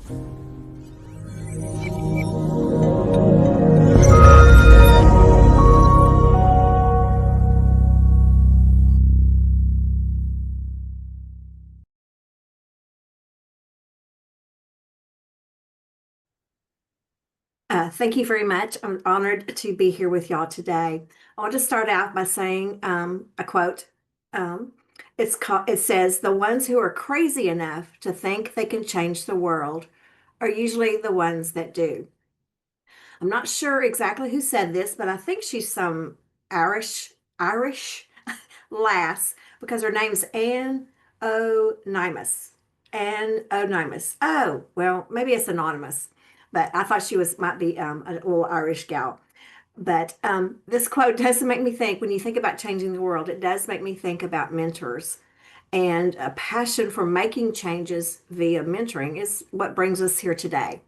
Thank you very much. I'm honored to be here with y'all today. I want to start out by saying a quote. Um, it says, "The ones who are crazy enough to think they can change the world are usually the ones that do." I'm not sure exactly who said this, but I think she's some Irish lass because her name's Anne O'Nymus. Anne O'Nymus. Oh, well, maybe it's anonymous, but I thought she might be a little Irish gal. But this quote does make me think, when you think about changing the world, it does make me think about mentors. And a passion for making changes via mentoring is what brings us here today.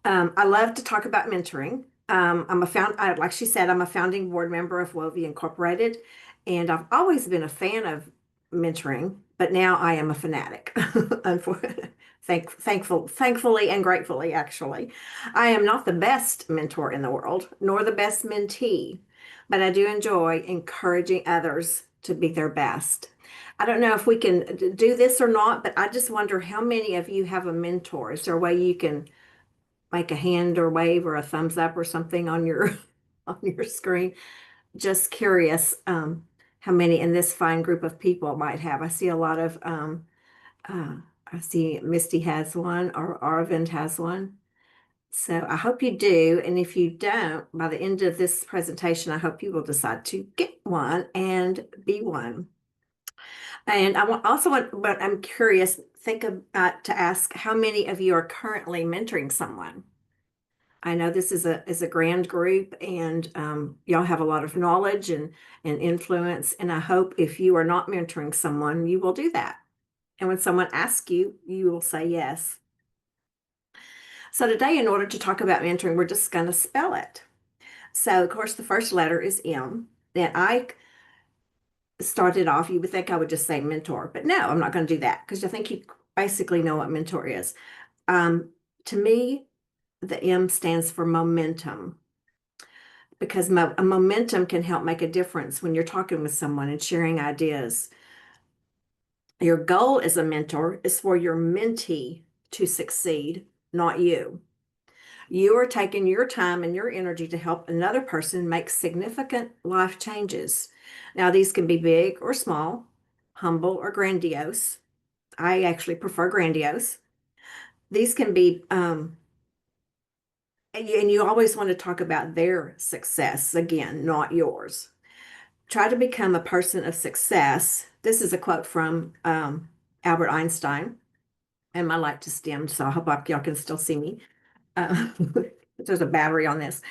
I love to talk about mentoring. Like she said, I'm a founding board member of WOVI Incorporated, and I've always been a fan of mentoring, but now I am a fanatic. Thankfully and gratefully, actually. I am not the best mentor in the world, nor the best mentee, but I do enjoy encouraging others to be their best. I don't know if we can do this or not, but I just wonder how many of you have a mentor. Is there a way you can like a hand or wave or a thumbs up or something on your on your screen? Just curious how many in this fine group of people might have. I see a lot of uh, I see Misty has one or Aravind has one. So I hope you do. And if you don't, by the end of this presentation, I hope you will decide to get one and be one. And but I'm curious, think of to ask how many of you are currently mentoring someone. I know this is a grand group, and y'all have a lot of knowledge and influence. And I hope if you are not mentoring someone, you will do that. And when someone asks you, you will say yes. So today, in order to talk about mentoring, we're just going to spell it. So, of course, the first letter is M. Then I started off, you would think I would just say mentor, but no, I'm not going to do that because I think you basically know what mentor is. Um, to me, the M stands for momentum, because a momentum can help make a difference when you're talking with someone and sharing ideas. Your goal as a mentor is for your mentee to succeed, not you. You are taking your time and your energy to help another person make significant life changes. Now, these can be big or small, humble or grandiose. I actually prefer grandiose. These can be, and you always want to talk about their success, again, not yours. Try to become a person of success. This is a quote from Albert Einstein, and my light just dimmed, so I hope y'all can still see me. Uh, there's a battery on this.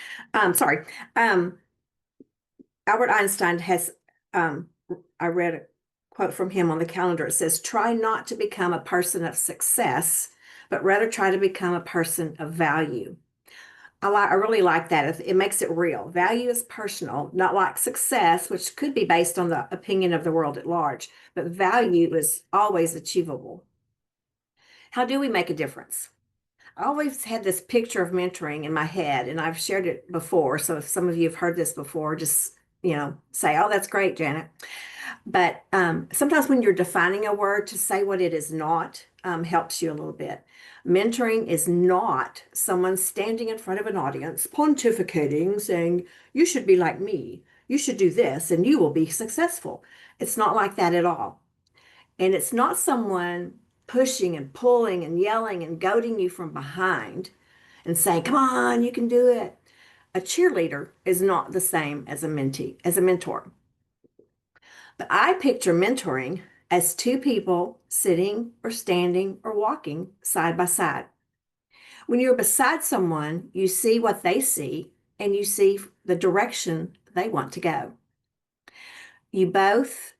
Sorry. Um, Albert Einstein has, um, I read a quote from him on the calendar. It says, "Try not to become a person of success, but rather try to become a person of value." I really like that. It makes it real. Value is personal, not like success, which could be based on the opinion of the world at large, but value is always achievable. How do we make a difference? I always had this picture of mentoring in my head, and I've shared it before. So if some of you have heard this before, just, say, "Oh, that's great, Janet." But sometimes when you're defining a word, to say what it is not helps you a little bit. Mentoring is not someone standing in front of an audience, pontificating, saying, "You should be like me. You should do this, and you will be successful." It's not like that at all. And it's not someone pushing and pulling and yelling and goading you from behind and saying, "Come on, you can do it." A cheerleader is not the same as a mentee, as a mentor. But I picture mentoring as two people sitting or standing or walking side by side. When you're beside someone, you see what they see and you see the direction they want to go. You both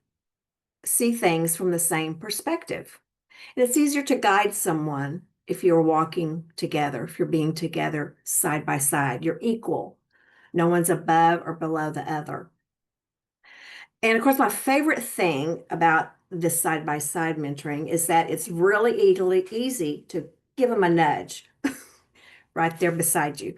see things from the same perspective. And it's easier to guide someone if you're walking together, if you're being together side by side. You're equal. No one's above or below the other. And of course, my favorite thing about this side by side mentoring is that it's really easy to give them a nudge right there beside you.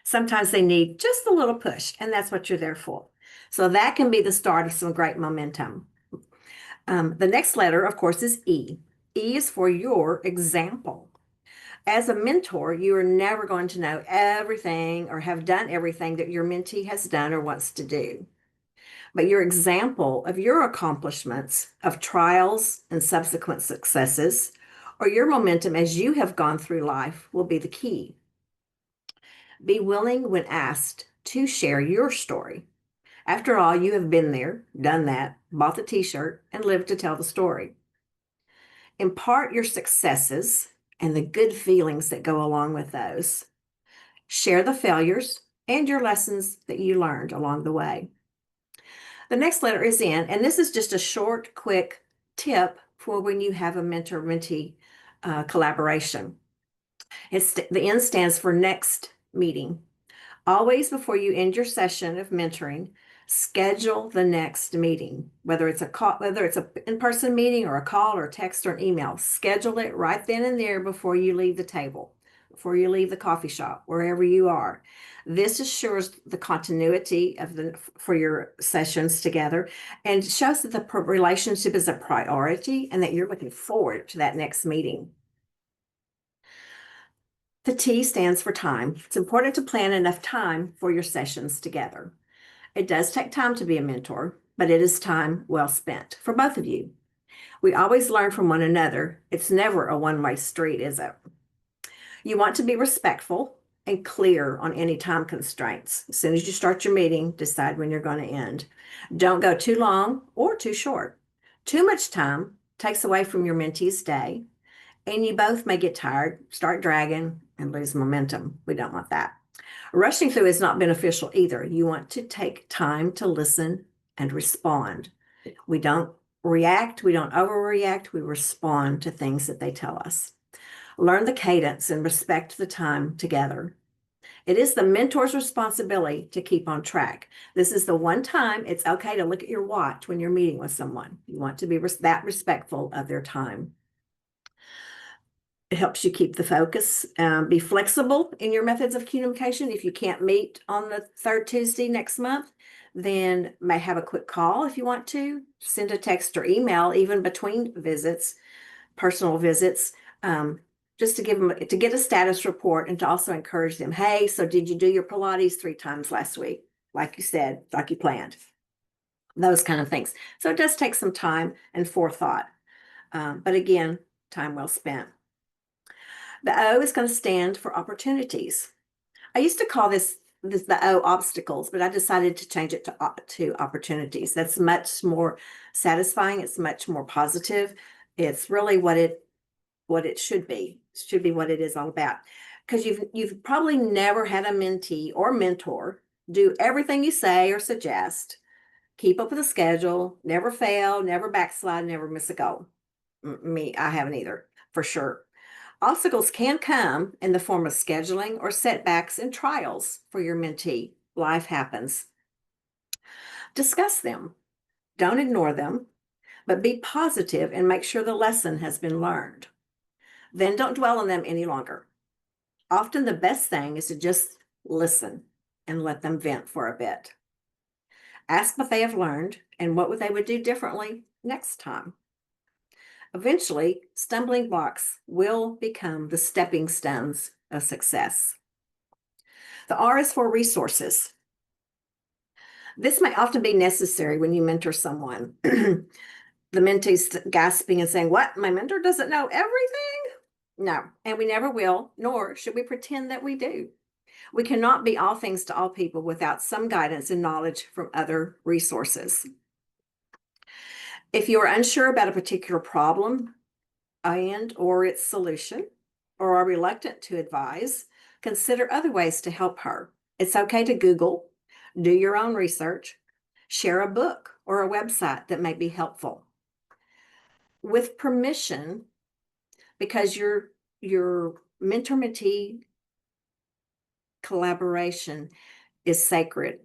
Sometimes they need just a little push, and that's what you're there for. So that can be the start of some great momentum. The next letter, of course, is E. E is for your example. As a mentor, you are never going to know everything or have done everything that your mentee has done or wants to do. But your example of your accomplishments, of trials and subsequent successes, or your momentum as you have gone through life will be the key. Be willing when asked to share your story. After all, you have been there, done that, bought the t-shirt, and lived to tell the story. Impart your successes and the good feelings that go along with those. Share the failures and your lessons that you learned along the way. The next letter is N, and this is just a short, quick tip for when you have a mentor-mentee collaboration. The N stands for next meeting. Always before you end your session of mentoring, schedule the next meeting, whether it's a call, whether it's an in-person meeting or a call or a text or an email. Schedule it right then and there before you leave the table, before you leave the coffee shop, wherever you are. This assures the continuity for your sessions together and shows that the relationship is a priority and that you're looking forward to that next meeting. The T stands for time. It's important to plan enough time for your sessions together. It does take time to be a mentor, but it is time well spent for both of you. We always learn from one another. It's never a one-way street, is it? You want to be respectful and clear on any time constraints. As soon as you start your meeting, decide when you're going to end. Don't go too long or too short. Too much time takes away from your mentee's day, and you both may get tired, start dragging, and lose momentum. We don't want that. Rushing through is not beneficial either. You want to take time to listen and respond. We don't react, we don't overreact, we respond to things that they tell us. Learn the cadence and respect the time together. It is the mentor's responsibility to keep on track. This is the one time it's okay to look at your watch when you're meeting with someone. You want to be that respectful of their time. It helps you keep the focus. Be flexible in your methods of communication. If you can't meet on the third Tuesday next month, then may have a quick call if you want to. Send a text or email even between visits, personal visits, just to get a status report and to also encourage them. Hey, so did you do your Pilates 3 times last week? Like you said, like you planned. Those kind of things. So it does take some time and forethought. But again, time well spent. The O is going to stand for opportunities. I used to call this the O obstacles, but I decided to change it to opportunities. That's much more satisfying. It's much more positive. It's really what it should be. It should be what it is all about. Because you've probably never had a mentee or mentor do everything you say or suggest, keep up with the schedule, never fail, never backslide, never miss a goal. I haven't either, for sure. Obstacles can come in the form of scheduling or setbacks and trials for your mentee. Life happens. Discuss them. Don't ignore them, but be positive and make sure the lesson has been learned. Then don't dwell on them any longer. Often the best thing is to just listen and let them vent for a bit. Ask what they have learned and what they would do differently next time. Eventually, stumbling blocks will become the stepping stones of success. The R is for resources. This may often be necessary when you mentor someone. The mentee's gasping and saying, "What? My mentor doesn't know everything?" No, and we never will, nor should we pretend that we do. We cannot be all things to all people without some guidance and knowledge from other resources. If you are unsure about a particular problem or its solution, or are reluctant to advise, consider other ways to help her. It's okay to Google, do your own research, share a book or a website that may be helpful. With permission, because your mentor-mentee collaboration is sacred.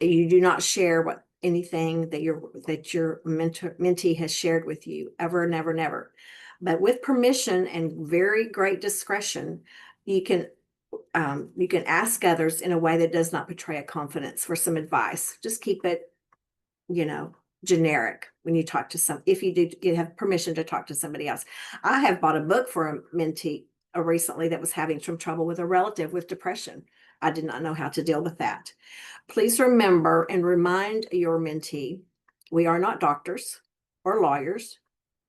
You do not share anything that your mentee has shared with you, ever, never, never. But with permission and very great discretion, you can ask others in a way that does not betray a confidence for some advice. Just keep it, generic when you talk to if you do have permission to talk to somebody else. I have bought a book for a mentee recently that was having some trouble with a relative with depression. I did not know how to deal with that. Please remember and remind your mentee, we are not doctors or lawyers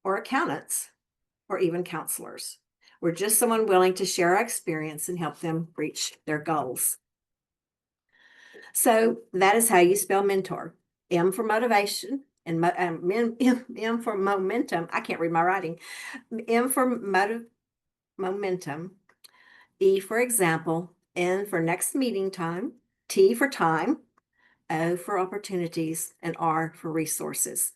or accountants or even counselors. We're just someone willing to share our experience and help them reach their goals. So that is how you spell mentor. M for motivation and M for momentum. I can't read my writing. M for momentum. E for example. N for next meeting time. T for time. O for opportunities. And R for resources.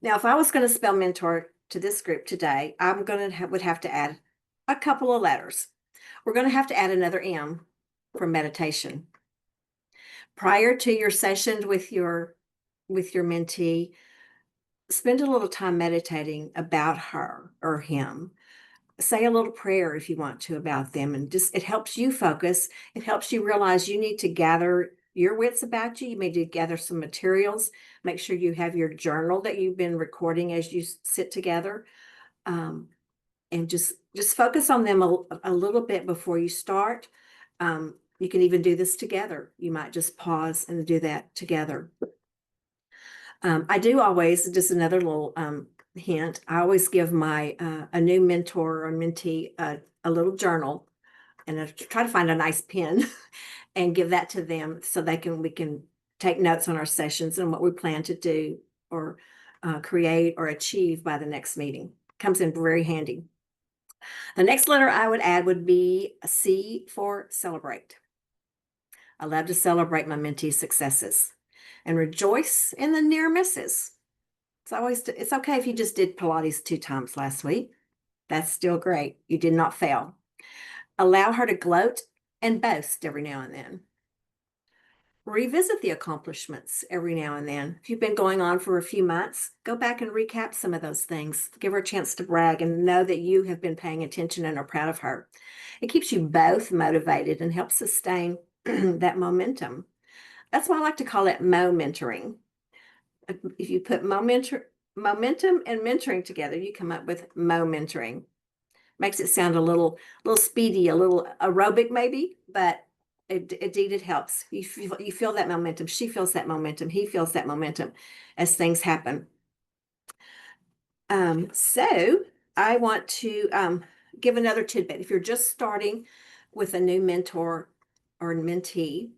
Now, if I was going to spell mentor to this group today, I'm going to would have to add a couple of letters. We're going to have to add another M for meditation. Prior to your session with your mentee, spend a little time meditating about her or him. Say a little prayer if you want to about them, and just it helps you focus. It helps you realize you need to gather your wits about you. You may need to gather some materials. Make sure you have your journal that you've been recording as you sit together, and just focus on them a little bit before you start. You can even do this together. You might just pause and do that together. I do always, just another little hint, I always give my a new mentor or mentee a little journal, and I try to find a nice pen and give that to them so we can take notes on our sessions and what we plan to do or create or achieve by the next meeting. Comes in very handy. The next letter I would add would be a C for celebrate. I love to celebrate my mentee's successes and rejoice in the near misses. It's okay if you just did Pilates 2 times last week. That's still great. You did not fail. Allow her to gloat and boast every now and then. Revisit the accomplishments every now and then. If you've been going on for a few months, go back and recap some of those things. Give her a chance to brag and know that you have been paying attention and are proud of her. It keeps you both motivated and helps sustain that momentum. That's why I like to call it mentoring. If you put momentum and mentoring together, you come up with mentoring. Makes it sound a little speedy, a little aerobic maybe, but indeed it helps. You feel that momentum. She feels that momentum. He feels that momentum as things happen. So I want to give another tidbit. If you're just starting with a new mentor or mentee,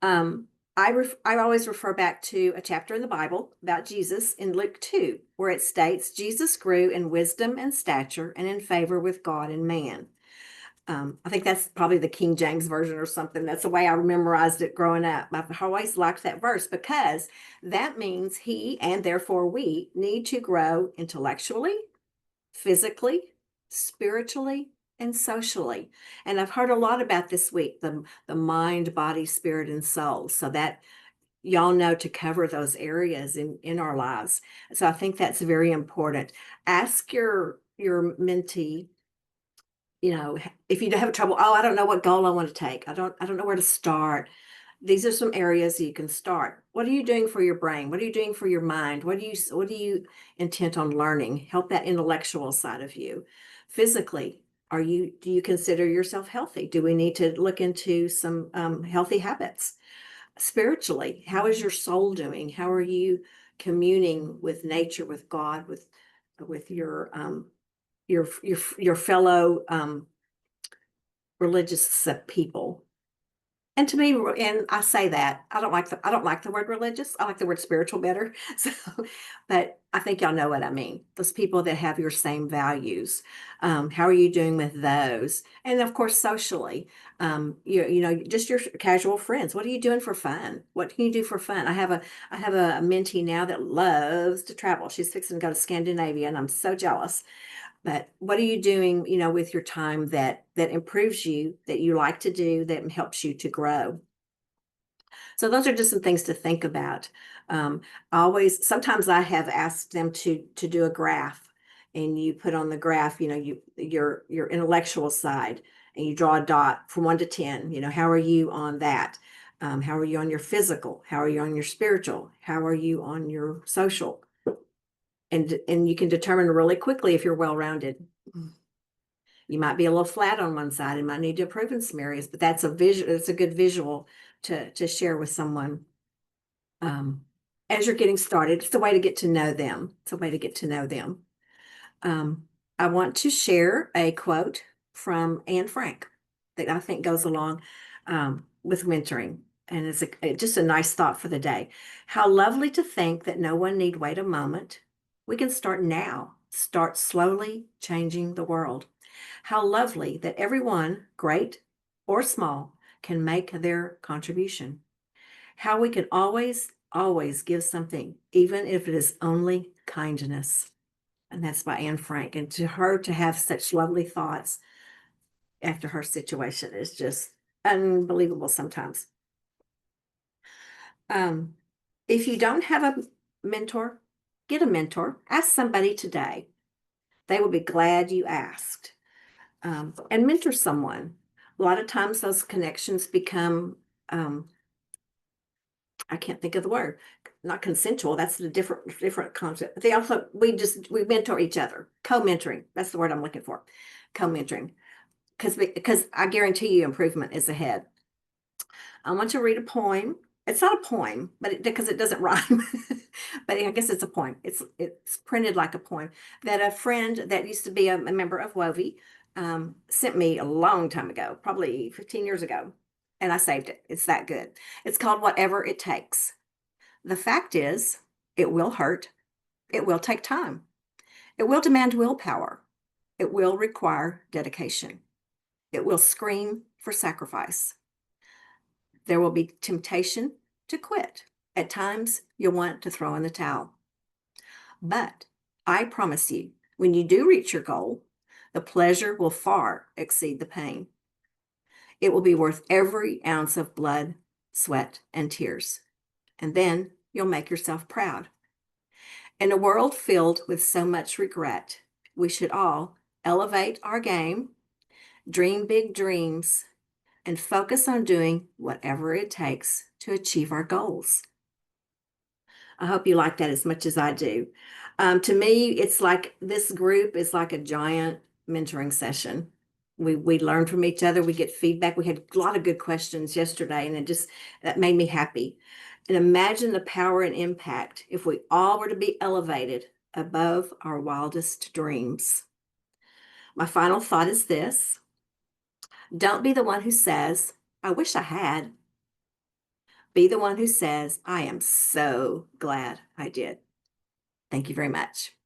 I always refer back to a chapter in the Bible about Jesus in Luke 2, where it states, Jesus grew in wisdom and stature and in favor with God and man. I think that's probably the King James Version or something. That's the way I memorized it growing up. I've always liked that verse because that means he and therefore we need to grow intellectually, physically, spiritually, and socially. And I've heard a lot about this week, the mind, body, spirit, and soul. So that y'all know to cover those areas in our lives. So I think that's very important. Ask your mentee, if you have trouble, I don't know what goal I want to take. I don't know where to start. These are some areas you can start. What are you doing for your brain? What are you doing for your mind? What are you intent on learning? Help that intellectual side of you. Physically, do you consider yourself healthy? Do we need to look into some healthy habits? Spiritually, how is your soul doing? How are you communing with nature, with God, with your fellow religious people? And to me, and I say that I don't like the word religious. I like the word spiritual better. So, but I think y'all know what I mean. Those people that have your same values. How are you doing with those? And of course, socially, just your casual friends. What are you doing for fun? What can you do for fun? I have a mentee now that loves to travel. She's fixing to go to Scandinavia, and I'm so jealous. But what are you doing, with your time that improves you, that you like to do, that helps you to grow? So those are just some things to think about. Sometimes I have asked them to do a graph and you put on the graph, your intellectual side, and you draw a dot from 1 to 10. How are you on that? How are you on your physical? How are you on your spiritual? How are you on your social? And you can determine really quickly if you're well-rounded. You might be a little flat on one side and might need to improve in some areas, but that's a good visual to share with someone. As you're getting started, it's a way to get to know them. It's a way to get to know them. I want to share a quote from Anne Frank that I think goes along with mentoring. And it's just a nice thought for the day. How lovely to think that no one need wait a moment. We can start now. Start slowly changing the world. How lovely that everyone, great or small, can make their contribution. How we can always, always give something, even if it is only kindness. And that's by Anne Frank. And to her to have such lovely thoughts after her situation is just unbelievable sometimes. If you don't have a mentor, get a mentor. Ask somebody today. They will be glad you asked. And mentor someone. A lot of times those connections become, I can't think of the word, not consensual. That's a different concept. But we mentor each other. Co-mentoring. That's the word I'm looking for. Co-mentoring. Because I guarantee you improvement is ahead. I want to read a poem. It's not a poem, because it doesn't rhyme, but I guess it's a poem. It's printed like a poem that a friend that used to be a member of WOVI sent me a long time ago, probably 15 years ago, and I saved it. It's that good. It's called Whatever It Takes. The fact is, it will hurt. It will take time. It will demand willpower. It will require dedication. It will scream for sacrifice. There will be temptation to quit. At times, you'll want to throw in the towel. But I promise you, when you do reach your goal, the pleasure will far exceed the pain. It will be worth every ounce of blood, sweat, and tears. And then you'll make yourself proud. In a world filled with so much regret, we should all elevate our game, dream big dreams, and focus on doing whatever it takes to achieve our goals. I hope you like that as much as I do. To me, it's like this group is like a giant mentoring session. We learn from each other. We get feedback. We had a lot of good questions yesterday, and that made me happy. And imagine the power and impact if we all were to be elevated above our wildest dreams. My final thought is this. Don't be the one who says, I wish I had. Be the one who says, I am so glad I did. Thank you very much.